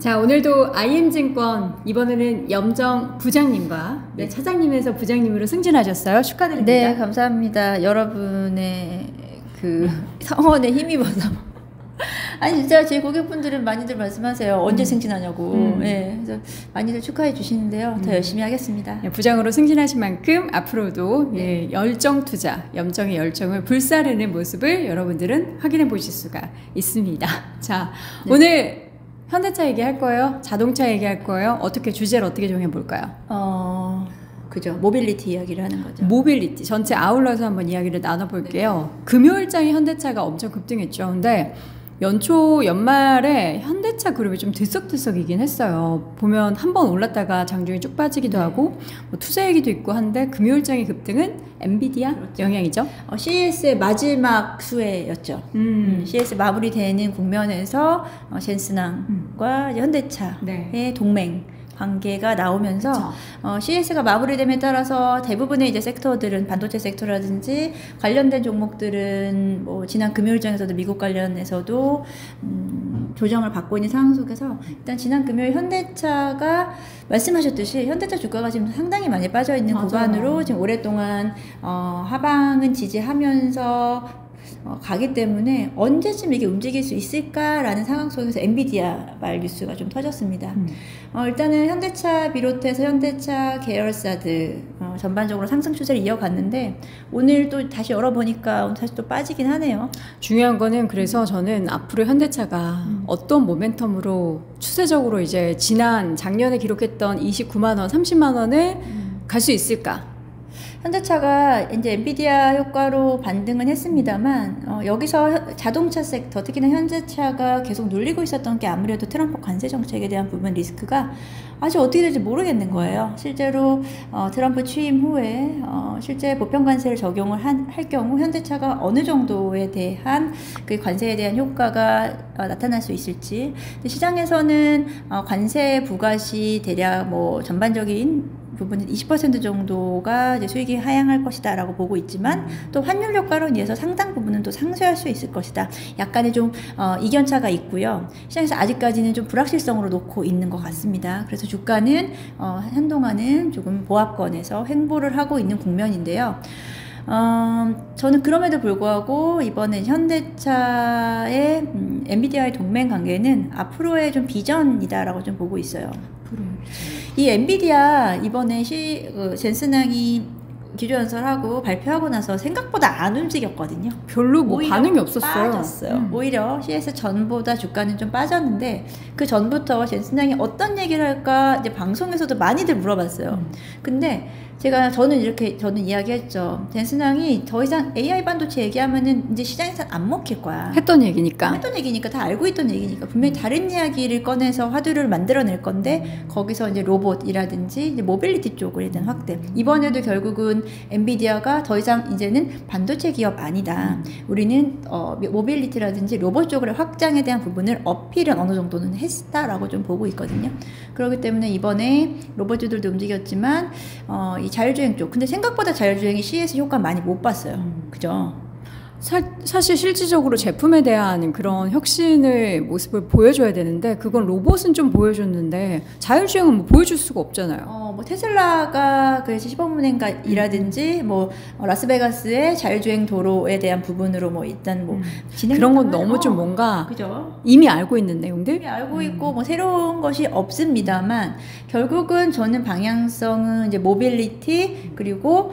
자, 오늘도 IM증권 이번에는 염정 부장님과 네, 차장님에서 부장님으로 승진하셨어요. 축하드립니다. 네, 감사합니다. 여러분의 그 성원에 힘입어서. 아니 진짜 제 고객분들은 많이들 말씀하세요. 언제 승진하냐고. 네, 그래서 많이들 축하해 주시는데요. 더 열심히 하겠습니다. 네, 부장으로 승진하신 만큼 앞으로도 예, 열정 투자, 염정의 열정을 불사르는 모습을 여러분들은 확인해 보실 수가 있습니다. 자, 네. 오늘 현대차 얘기할 거예요? 자동차 얘기할 거예요? 어떻게 주제를 어떻게 정해 볼까요? 그죠. 모빌리티 이야기를 하는 거죠. 모빌리티 전체 아울러서 한번 이야기를 나눠볼게요. 네. 금요일장에 현대차가 엄청 급등했죠. 근데 연말에 현대차 그룹이 좀 들썩들썩이긴 했어요. 보면 한번 올랐다가 장중에 쭉 빠지기도 하고 뭐 투자 얘기도 있고 한데 금요일장의 급등은 엔비디아 그렇죠. 영향이죠. CES의 마지막 수혜였죠. CES 마무리되는 국면에서 젠스낭과 현대차의 네. 동맹 관계가 나오면서 CES가 마무리됨에 따라서 대부분의 이제 섹터들은 반도체 섹터라든지 관련된 종목들은 뭐 지난 금요일장에서도 미국 관련해서도 조정을 받고 있는 상황 속에서 일단 지난 금요일 현대차가 말씀하셨듯이 현대차 주가가 지금 상당히 많이 빠져 있는 구간으로 지금 오랫동안 하방은 지지하면서 가기 때문에 언제쯤 이게 움직일 수 있을까라는 상황 속에서 엔비디아 말 뉴스가 좀 터졌습니다. 일단은 현대차 비롯해서 현대차 계열사들 전반적으로 상승 추세를 이어갔는데 오늘 또 다시 열어보니까 다시 또 빠지긴 하네요. 중요한 거는 그래서 저는 앞으로 현대차가 어떤 모멘텀으로 추세적으로 이제 작년에 기록했던 29만 원, 30만 원을 갈 수 있을까? 현대차가 이제 엔비디아 효과로 반등은 했습니다만 여기서 자동차 섹터 특히나 현대차가 계속 눌리고 있었던 게 아무래도 트럼프 관세 정책에 대한 부분 리스크가 아직 어떻게 될지 모르겠는 거예요. 실제로 트럼프 취임 후에 실제 보편 관세를 적용을 할 경우 현대차가 어느 정도에 대한 그 관세에 대한 효과가 나타날 수 있을지. 시장에서는 관세 부과 시 대략 뭐 전반적인 부분은 20% 정도가 이제 수익이 하향할 것이다 라고 보고 있지만 또 환율 효과로 인해서 상당 부분은 또 상쇄할 수 있을 것이다. 약간의 좀 이견차가 있고요. 시장에서 아직까지는 좀 불확실성으로 놓고 있는 것 같습니다. 그래서 주가는 한동안은 조금 보합권에서 횡보를 하고 있는 국면인데요. 저는 그럼에도 불구하고 이번에 현대차의 엔비디아의 동맹 관계는 앞으로의 좀 비전이다라고 좀 보고 있어요. 이 엔비디아 이번에 젠스낭이 기조연설하고 발표하고 나서 생각보다 안 움직였거든요. 별로 뭐 반응이 없었어요. 빠졌어요. 오히려 CS 전보다 주가는 좀 빠졌는데 그 전부터 젠스낭이 어떤 얘기를 할까 이제 방송에서도 많이들 물어봤어요. 근데 저는 이야기했죠. 젠스낭이 더 이상 AI 반도체 얘기하면은 이제 시장에서 안 먹힐 거야. 했던 얘기니까 다 알고 있던 얘기니까 분명히 다른 이야기를 꺼내서 화두를 만들어낼 건데 거기서 이제 로봇이라든지 이제 모빌리티 쪽에 대한 확대. 이번에도 결국은 엔비디아가 더 이상 이제는 반도체 기업 아니다. 우리는 모빌리티라든지 로봇 쪽의 확장에 대한 부분을 어필은 어느 정도는 했다라고 좀 보고 있거든요. 그렇기 때문에 이번에 로봇들도 움직였지만 이 자율주행 쪽. 근데 생각보다 자율주행이 CES 효과 많이 못 봤어요. 그죠? 사실 실질적으로 제품에 대한 그런 혁신의 모습을 보여줘야 되는데 그건 로봇은 좀 보여줬는데 자율주행은 뭐 보여줄 수가 없잖아요. 뭐 테슬라가 그 시범운행이라든지 뭐 라스베가스의 자율주행 도로에 대한 부분으로 뭐 일단 뭐 그런 건 너무 좀 뭔가 그죠? 이미 알고 있는 내용들? 이미 알고 있고 뭐 새로운 것이 없습니다만 결국은 저는 방향성은 이제 모빌리티 그리고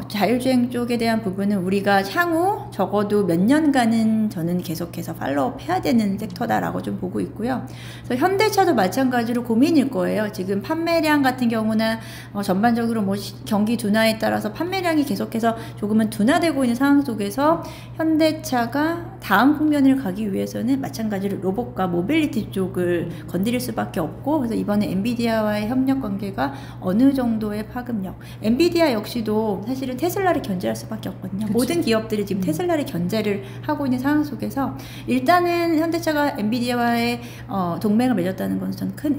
자율주행 쪽에 대한 부분은 우리가 향후 적어도 몇 년간은 저는 계속해서 팔로우업 해야 되는 섹터다라고 좀 보고 있고요. 그래서 현대차도 마찬가지로 고민일 거예요. 지금 판매량 같은 경우나 전반적으로 뭐 경기 둔화에 따라서 판매량이 계속해서 조금은 둔화되고 있는 상황 속에서 현대차가 다음 국면을 가기 위해서는 마찬가지로 로봇과 모빌리티 쪽을 건드릴 수밖에 없고 그래서 이번에 엔비디아와의 협력 관계가 어느 정도의 파급력 엔비디아 역시도 사실은 테슬라를 견제할 수밖에 없거든요. 그치. 모든 기업들이 지금 테슬라를 차별의 견제를 하고 있는 상황 속에서 일단은 현대차가 엔비디아와의 동맹을 맺었다는 것은 저는 큰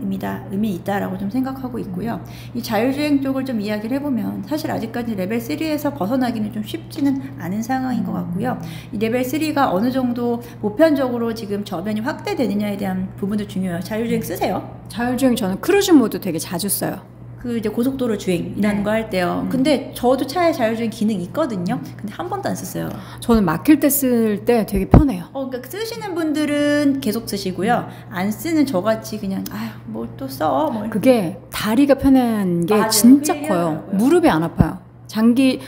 의미 있다라고 좀 생각하고 있고요. 이 자율주행 쪽을 좀 이야기를 해보면 사실 아직까지 레벨 3에서 벗어나기는 좀 쉽지는 않은 상황인 것 같고요. 이 레벨 3가 어느 정도 보편적으로 지금 저변이 확대되느냐에 대한 부분도 중요해요. 자율주행 쓰세요? 자율주행 저는 크루즈 모드 되게 자주 써요. 그 이제 고속도로 주행이라는 거 할 때요. 근데 저도 차에 자율주행 기능 있거든요. 근데 한 번도 안 썼어요. 저는 막힐 때 쓸 때 되게 편해요. 그러니까 쓰시는 분들은 계속 쓰시고요. 안 쓰는 저같이 그냥 아휴 뭘 또 써. 뭐 그게 다리가 편한 게 맞아요. 진짜 그게 커요. 하더라고요. 무릎이 안 아파요.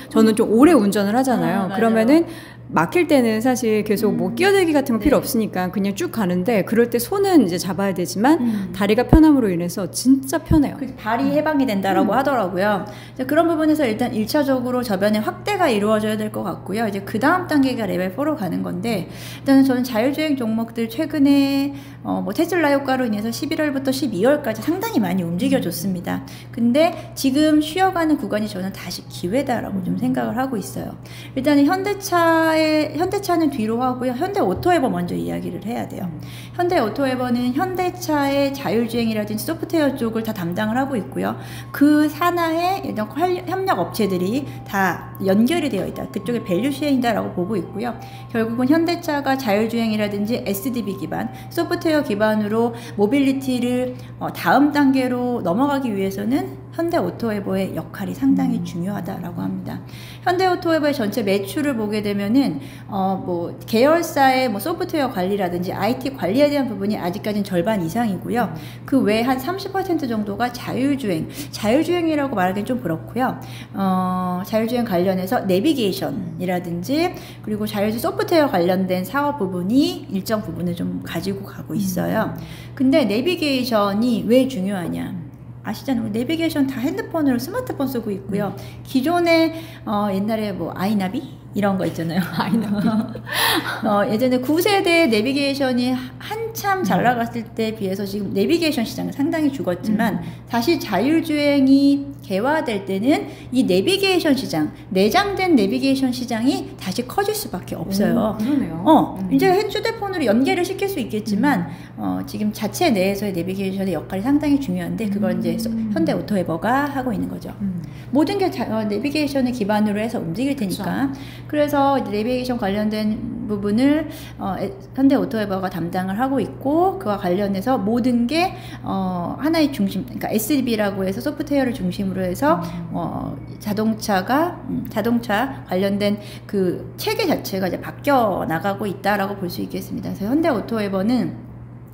저는 좀 오래 운전을 하잖아요. 그러면은 막힐 때는 사실 계속 뭐 끼어들기 같은 거 필요 없으니까 그냥 쭉 가는데 그럴 때 손은 이제 잡아야 되지만 다리가 편함으로 인해서 진짜 편해요. 발이 해방이 된다라고 하더라고요. 그런 부분에서 일단 1차적으로 저변의 확대가 이루어져야 될 것 같고요. 이제 그 다음 단계가 레벨 4로 가는 건데 일단은 저는 자율주행 종목들 최근에 뭐 테슬라 효과로 인해서 11월부터 12월까지 상당히 많이 움직여줬습니다. 근데 지금 쉬어가는 구간이 저는 다시 기회다라고 좀 생각을 하고 있어요. 일단은 현대차는 뒤로 하고요. 현대오토에버 먼저 이야기를 해야 돼요. 현대오토에버는 현대차의 자율주행이라든지 소프트웨어 쪽을 다 담당을 하고 있고요. 그 산하에 이런 협력 업체들이 다 연결이 되어 있다. 그쪽에 밸류쉐인이다라고 보고 있고요. 결국은 현대차가 자율주행이라든지 SDB 기반, 소프트웨어 기반으로 모빌리티를 다음 단계로 넘어가기 위해서는 현대오토에버의 역할이 상당히 중요하다라고 합니다. 현대오토에버의 전체 매출을 보게 되면은 뭐 계열사의 뭐 소프트웨어 관리라든지 IT 관리에 대한 부분이 아직까지는 절반 이상이고요. 그 외에 한 30% 정도가 자율주행이라고 말하기는 좀 그렇고요. 자율주행 관련해서 내비게이션이라든지 그리고 자율주행 소프트웨어 관련된 사업 부분이 일정 부분을 좀 가지고 가고 있어요. 근데 내비게이션이 왜 중요하냐? 아시잖아요. 내비게이션 다 핸드폰으로 스마트폰 쓰고 있고요. 기존에 옛날에 뭐 아이나비 이런 거 있잖아요. 아이나비. 예전에 9세대 내비게이션이 한참 잘 나갔을 때에 비해서 지금 내비게이션 시장은 상당히 죽었지만 다시 자율주행이 개화될 때는 이 내비게이션 시장, 내장된 내비게이션 시장이 다시 커질 수밖에 없어요. 그러네요. 이제 휴대폰으로 연계를 시킬 수 있겠지만 지금 자체 내에서의 내비게이션의 역할이 상당히 중요한데 그걸 이제 현대오토에버가 하고 있는 거죠. 모든 게 내비게이션을 기반으로 해서 움직일 테니까. 그래서 내비게이션 관련된 부분을 현대오토에버가 담당을 하고 있고 그와 관련해서 모든 게 하나의 중심, 그러니까 SDB라고 해서 소프트웨어를 중심으로 해서 자동차 관련된 그 체계 자체가 이제 바뀌어 나가고 있다라고 볼 수 있겠습니다. 그래서 현대오토에버는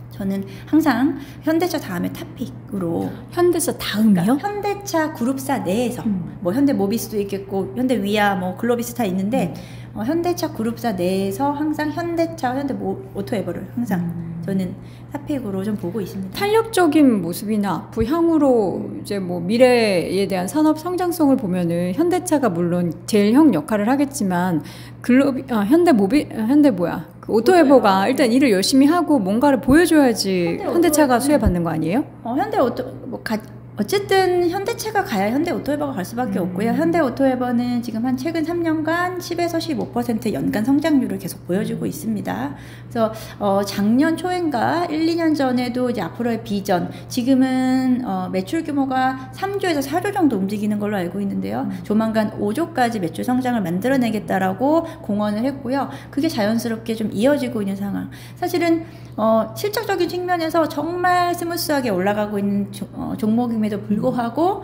저는 항상 현대차 다음에 탑픽으로. 현대차 다음이요? 그러니까 현대차 그룹사 내에서 뭐 현대모비스도 있겠고 현대위아 뭐 글로비스타 있는데 현대차 그룹사 내에서 항상 현대차 현대오토에버를 항상 저는 탑픽으로 좀 보고 있습니다. 탄력적인 모습이나 앞으로 향후로 이제 뭐 미래에 대한 산업 성장성을 보면은 현대차가 물론 제일 형 역할을 하겠지만 오토에버가 일단 일을 열심히 하고 뭔가를 보여줘야지 현대차가 수혜받는 거 아니에요? 어쨌든 현대차가 가야 현대오토에버가 갈 수밖에 없고요. 현대오토에버는 지금 한 최근 3년간 10에서 15% 연간 성장률을 계속 보여주고 있습니다. 그래서 작년 초인가 1, 2년 전에도 이제 앞으로의 비전, 지금은 매출 규모가 3조에서 4조 정도 움직이는 걸로 알고 있는데요. 조만간 5조까지 매출 성장을 만들어내겠다라고 공언을 했고요. 그게 자연스럽게 좀 이어지고 있는 상황. 사실은 실적적인 측면에서 정말 스무스하게 올라가고 있는 종목임에도 불구하고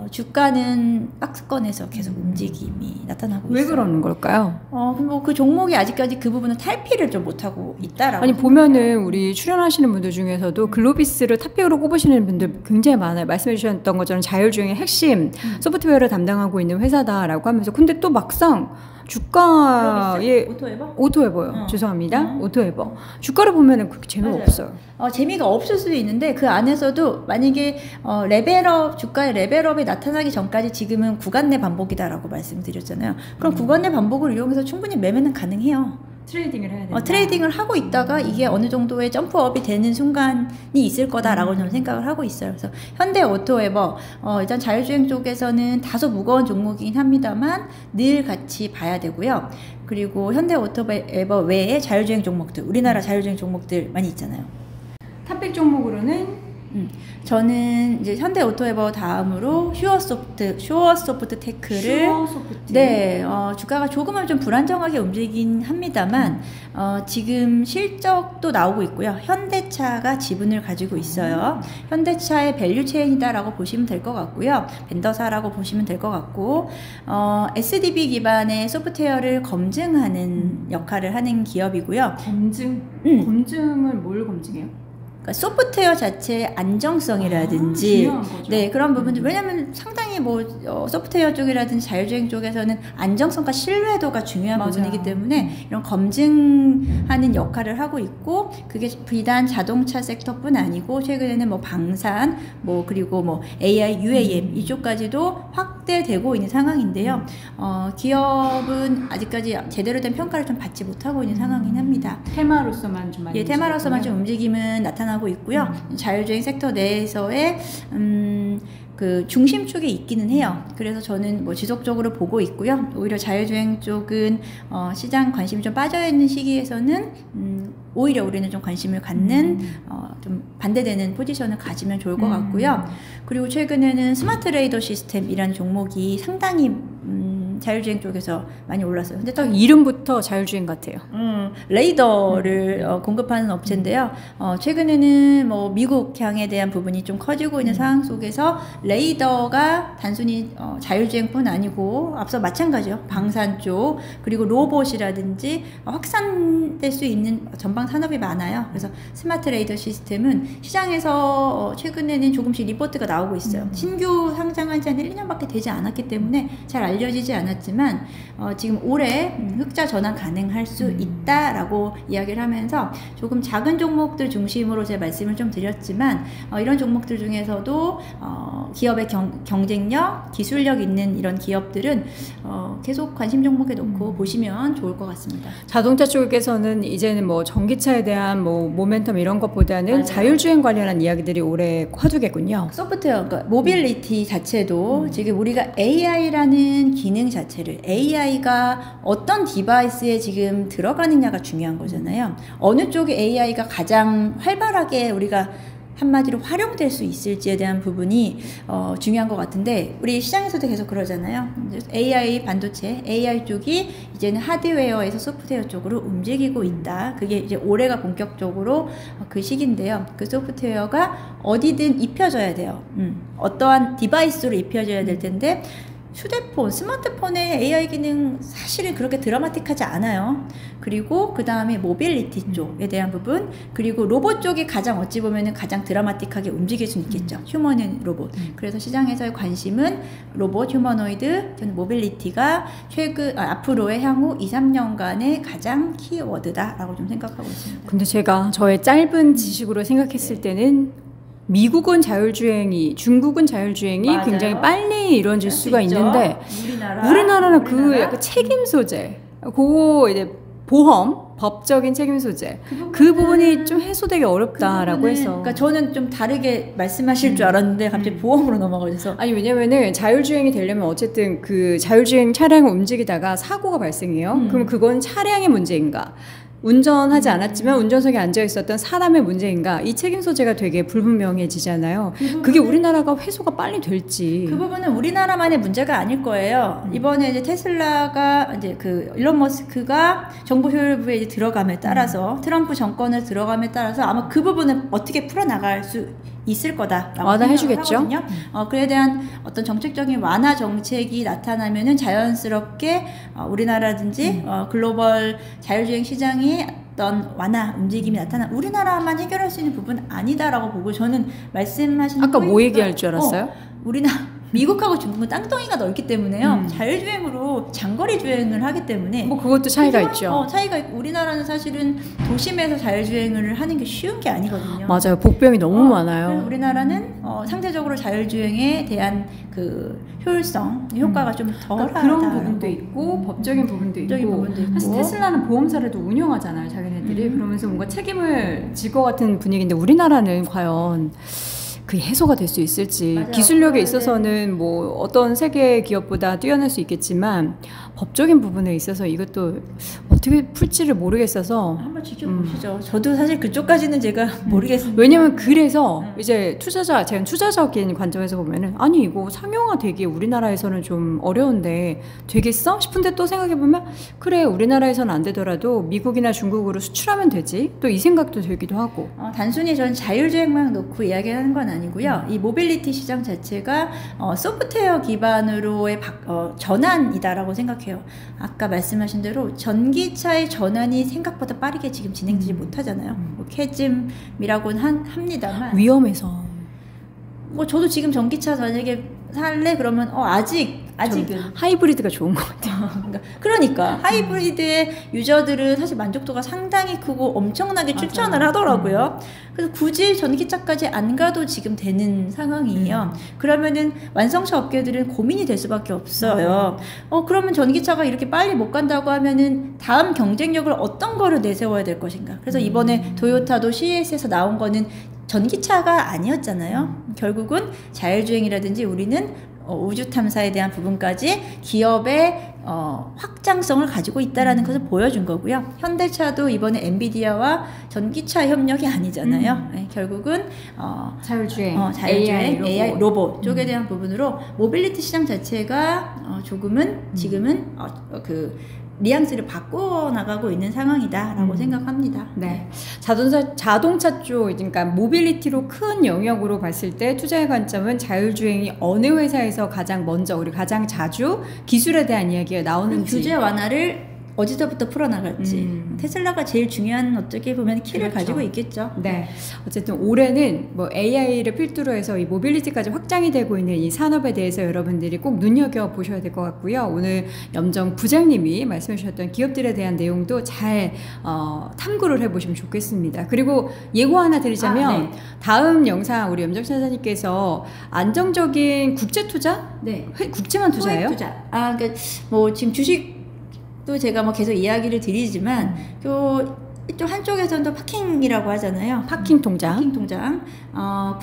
주가는 박스권에서 계속 움직임이 나타나고 있어요. 왜 그러는 걸까요? 뭐 그 종목이 아직까지 그 부분은 탈피를 좀 못하고 있다라고. 아니 보면은 우리 출연하시는 분들 중에서도 글로비스를 탑픽으로 꼽으시는 분들 굉장히 많아요. 말씀해 주셨던 것처럼 자율주행의 핵심 소프트웨어를 담당하고 있는 회사다라고 하면서 근데 또 막상 주가의 오토에버요. 죄송합니다. 오토에버. 주가를 보면은 그렇게 재미가 없어요. 재미가 없을 수도 있는데 그 안에서도 만약에 주가의 레벨업이 나타나기 전까지 지금은 구간 내 반복이다라고 말씀드렸잖아요. 그럼 구간 내 반복을 이용해서 충분히 매매는 가능해요. 트레이딩을 해야 된다. 트레이딩을 하고 있다가 이게 어느 정도의 점프업이 되는 순간이 있을 거다라고 저는 생각을 하고 있어요. 그래서 현대오토에버 일단 자율주행 쪽에서는 다소 무거운 종목이긴 합니다만 늘 같이 봐야 되고요. 그리고 현대 오토에버 외에 자율주행 종목들, 우리나라 자율주행 종목들 많이 있잖아요. 탑픽 종목으로는 저는 이제 현대 오토에버 다음으로 슈어소프트 테크를 네, 주가가 조금은 좀 불안정하게 움직이긴 합니다만 지금 실적도 나오고 있고요. 현대차가 지분을 가지고 있어요. 현대차의 밸류체인이다라고 보시면 될 것 같고요. 벤더사라고 보시면 될 것 같고 SDB 기반의 소프트웨어를 검증하는 역할을 하는 기업이고요. 검증을 뭘 검증해요? 소프트웨어 자체의 안정성이라든지 네 그런 부분들 왜냐하면 상당히 뭐 소프트웨어 쪽이라든지 자율주행 쪽에서는 안정성과 신뢰도가 중요한 부분이기 때문에 이런 검증하는 역할을 하고 있고 그게 비단 자동차 섹터뿐 아니고 최근에는 뭐 방산 뭐 그리고 뭐 AI, UAM 이쪽까지도 확대되고 있는 상황인데요. 기업은 아직까지 제대로 된 평가를 좀 받지 못하고 있는 상황이긴 합니다. 테마로서만 좀 많이 테마로서만 좀 움직임은 나타나고 있고요. 자율주행 섹터 내에서의 그 중심축에 있기는 해요. 그래서 저는 뭐 지속적으로 보고 있고요. 오히려 자율주행 쪽은 시장 관심이 좀 빠져있는 시기에서는 오히려 우리는 좀 관심을 갖는 좀 반대되는 포지션을 가지면 좋을 것 같고요. 그리고 최근에는 스마트 레이더 시스템이라는 종목이 상당히 자율주행 쪽에서 많이 올랐어요. 근데 딱 이름부터 자율주행 같아요. 레이더를 공급하는 업체인데요. 최근에는 뭐 미국향에 대한 부분이 좀 커지고 있는 상황 속에서 레이더가 단순히 자율주행뿐 아니고 앞서 마찬가지요. 방산 쪽 그리고 로봇이라든지 확산될 수 있는 전방 산업이 많아요. 그래서 스마트 레이더 시스템은 시장에서 최근에는 조금씩 리포트가 나오고 있어요. 신규 상장한 지 한 1, 2년밖에 되지 않았기 때문에 잘 알려지지 않았지만 지금 올해 흑자 전환 가능할 수 있다라고 이야기를 하면서 조금 작은 종목들 중심으로 제 말씀을 좀 드렸지만 이런 종목들 중에서도 기업의 경쟁력, 기술력 있는 이런 기업들은 계속 관심 종목에 놓고 보시면 좋을 것 같습니다. 자동차 쪽에서는 이제는 뭐 전기차에 대한 뭐 모멘텀 이런 것보다는 맞아요. 자율주행 관련한 이야기들이 올해 화두겠군요. 소프트웨어, 그러니까 모빌리티 자체도 지금 우리가 AI라는 기능 자체를 AI가 어떤 디바이스에 지금 들어가느냐가 중요한 거잖아요. 어느 쪽에 AI가 가장 활발하게 우리가 한마디로 활용될 수 있을지에 대한 부분이 중요한 것 같은데 우리 시장에서도 계속 그러잖아요. AI 반도체, AI 쪽이 이제는 하드웨어에서 소프트웨어 쪽으로 움직이고 있다. 그게 이제 올해가 본격적으로 그 시기인데요. 그 소프트웨어가 어디든 입혀져야 돼요. 어떠한 디바이스로 입혀져야 될 텐데 휴대폰, 스마트폰의 AI 기능 사실은 그렇게 드라마틱하지 않아요. 그리고 그 다음에 모빌리티 쪽에 대한 부분, 그리고 로봇 쪽이 가장 어찌 보면은 가장 드라마틱하게 움직일 수는 있겠죠. 휴머는 로봇. 그래서 시장에서의 관심은 로봇, 휴머노이드, 모빌리티가 앞으로의 향후 2, 3년간의 가장 키워드다라고 좀 생각하고 있습니다. 근데 제가 저의 짧은 지식으로 생각했을 때는 미국은 자율주행이, 중국은 자율주행이 맞아요. 굉장히 빨리 이루어질 수가 있는데 우리나라는 그 약간 책임 소재, 그거 이제 보험, 법적인 책임 소재 그 부분이 좀 해소되기 어렵다라고 해서 그러니까 저는 좀 다르게 말씀하실 줄 알았는데 갑자기 보험으로 넘어가셔서 아니 왜냐면은 자율주행이 되려면 어쨌든 그 자율주행 차량을 움직이다가 사고가 발생해요. 그럼 그건 차량의 문제인가? 운전하지 않았지만 운전석에 앉아 있었던 사람의 문제인가 이 책임 소재가 되게 불분명해지잖아요. 그게 우리나라가 회수가 빨리 될지 그 부분은 우리나라만의 문제가 아닐 거예요. 이번에 이제 테슬라가 이제 그 일론 머스크가 정보 효율부에 이제 들어감에 따라서 트럼프 정권을 들어감에 따라서 아마 그 부분은 어떻게 풀어나갈 수 있을 거다라고 완화해주겠죠. 그에 대한 어떤 정책적인 완화 정책이 나타나면은 자연스럽게 우리나라든지 글로벌 자율주행 시장이 어떤 완화 움직임이 나타나 우리나라만 해결할 수 있는 부분은 아니다라고 보고 저는 말씀하신 아까 뭐 얘기할 줄 알았어요? 미국하고 중국은 땅덩이가 넓기 때문에요. 자율주행으로 장거리 주행을 하기 때문에 뭐 그것도 차이가 있죠. 차이가 있고 우리나라는 사실은 도심에서 자율주행을 하는 게 쉬운 게 아니거든요. 맞아요. 복병이 너무 많아요. 우리나라는 상대적으로 자율주행에 대한 그 효율성, 효과가 좀 덜하다. 그런 부분도 있고 법적인 부분도 있고 사실 테슬라는 보험사를 운영하잖아요. 자기네들이. 그러면서 뭔가 책임을 질 것 같은 분위기인데 우리나라는 과연 그게 해소가 될 수 있을지. 맞아요. 기술력에 네. 있어서는 뭐 어떤 세계 기업보다 뛰어날 수 있겠지만 법적인 부분에 있어서 이것도 어떻게 풀지를 모르겠어서 한번 지켜보시죠. 저도 사실 그쪽까지는 제가 모르겠습니다. 왜냐면 그래서 이제 제가 투자적인 관점에서 보면은 아니 이거 상용화 되기 우리나라에서는 좀 어려운데 되겠어? 싶은데 또 생각해보면 그래 우리나라에서는 안 되더라도 미국이나 중국으로 수출하면 되지. 또 이 생각도 들기도 하고. 단순히 전 자율주행만 놓고 이야기하는 건 아니고요. 이 모빌리티 시장 자체가 소프트웨어 기반으로의 전환이다라고 생각해요. 아까 말씀하신 대로 전기차의 전환이 생각보다 빠르게 지금 진행되지 못하잖아요. 뭐 캐즘이라고는 합니다만 위험해서. 뭐 저도 지금 전기차 만약에 살래 그러면 아직은 하이브리드가 좋은 것 같아요. 그러니까 하이브리드의 유저들은 사실 만족도가 상당히 크고 엄청나게 추천을 하더라고요. 그래서 굳이 전기차까지 안 가도 지금 되는 상황이에요. 그러면은 완성차 업계들은 고민이 될 수밖에 없어요. 그러면 전기차가 이렇게 빨리 못 간다고 하면은 다음 경쟁력을 어떤 거를 내세워야 될 것인가. 그래서 이번에 도요타도 CES에서 나온 거는 전기차가 아니었잖아요. 결국은 자율주행이라든지 우리는 우주 탐사에 대한 부분까지 기업의 확장성을 가지고 있다라는 것을 보여준 거고요. 현대차도 이번에 엔비디아와 전기차 협력이 아니잖아요. 네, 결국은 자율주행, AI 로봇 쪽에 대한 부분으로 모빌리티 시장 자체가 조금은 지금은 뉘앙스를 바꿔 나가고 있는 상황이다라고 생각합니다. 네. 자동차 쪽, 그러니까 모빌리티로 큰 영역으로 봤을 때 투자의 관점은 자율주행이 어느 회사에서 가장 먼저, 우리 가장 자주 기술에 대한 이야기가 나오는지. 규제 완화를 어디서부터 풀어나갈지. 테슬라가 제일 중요한 어떻게 보면 키를 가지고 있겠죠. 네. 어쨌든 올해는 뭐 AI를 필두로 해서 이 모빌리티까지 확장이 되고 있는 이 산업에 대해서 여러분들이 꼭 눈여겨보셔야 될 것 같고요. 오늘 염정 부장님이 말씀해 주셨던 기업들에 대한 내용도 잘 탐구를 해보시면 좋겠습니다. 그리고 예고 하나 드리자면 다음 영상 우리 염정 차장님께서 안정적인 국제 투자? 네. 국제만 투자예요? 투자. 그러니까 뭐 지금 주식 또 제가 뭐 계속 이야기를 드리지만 또 한쪽에서는 또 파킹이라고 하잖아요. 파킹 통장. 파킹 통장.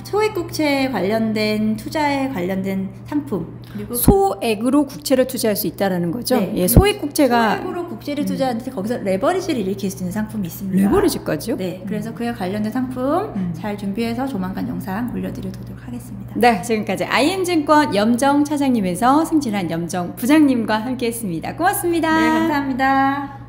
소액 국채 관련된 투자에 관련된 상품. 그리고 소액으로 국채를 투자할 수 있다라는 거죠. 네. 예, 소액 국채가 소액으로 국채를 투자하는데 거기서 레버리지를 일으킬 수 있는 상품이 있습니다. 레버리지까지요? 네. 그래서 그에 관련된 상품 잘 준비해서 조만간 영상 올려드리도록 하겠습니다. 네, 지금까지 IM증권 염정 차장님에서 승진한 염정 부장님과 함께했습니다. 고맙습니다. 네, 감사합니다.